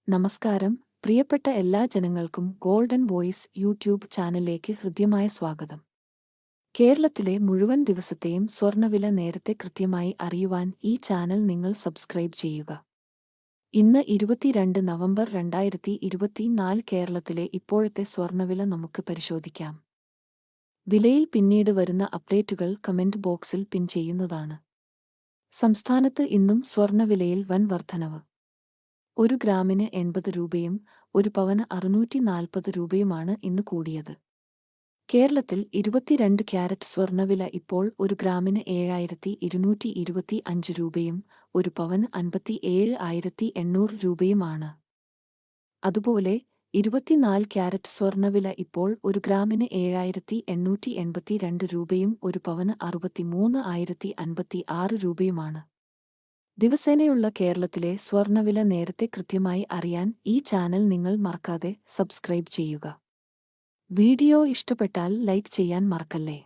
നമസ്കാരം, പ്രിയപ്പെട്ട എല്ലാ ജനങ്ങൾക്കും ഗോൾഡൻ വോയിസ് യൂട്യൂബ് ചാനലിലേക്ക് ഹൃദ്യമായ സ്വാഗതം. കേരളത്തിലെ മുഴുവൻ ദിവസത്തെയും സ്വർണ്ണവില നേരത്തെ കൃത്യമായി അറിയുവാൻ ഈ ചാനൽ നിങ്ങൾ സബ്സ്ക്രൈബ് ചെയ്യുക. ഇന്ന് 22 നവംബർ 2024 കേരളത്തിലെ ഇപ്പോഴത്തെ സ്വർണ്ണവില നമുക്ക് പരിശോധിക്കാം. വിലയിൽ പിന്നീട് വരുന്ന അപ്ഡേറ്റുകൾ കമന്റ് ബോക്സിൽ പിൻ ചെയ്യുന്നതാണ്. സംസ്ഥാനത്ത് ഇന്നും സ്വർണ്ണവിലയിൽ വൻ വർധനവ്. 1 ഗ്രാമിന് 80 രൂപയും 1 പവന് 640 രൂപയുമാണ് ഇന്ന് കൂടിയത്. കേരളത്തിൽ 22 ക്യാരറ്റ് സ്വർണ്ണവില ഇപ്പോൾ 1 ഗ്രാമിന് 7225 രൂപയും 1 പവന് 57,800 രൂപയുമാണ്. അതുപോലെ 24 ക്യാരറ്റ് സ്വർണ്ണവില ഇപ്പോൾ 1 ഗ്രാമിന് 7882 രൂപയും 1 പവന് 63,056 രൂപയുമാണ്. ദിവസേനയുള്ള കേരളത്തിലെ സ്വർണ്ണവില നേരത്തെ കൃത്യമായി അറിയാൻ ഈ ചാനൽ നിങ്ങൾ മറക്കാതെ സബ്സ്ക്രൈബ് ചെയ്യുക. വീഡിയോ ഇഷ്ടപ്പെട്ടാൽ ലൈക്ക് ചെയ്യാൻ മറക്കല്ലേ.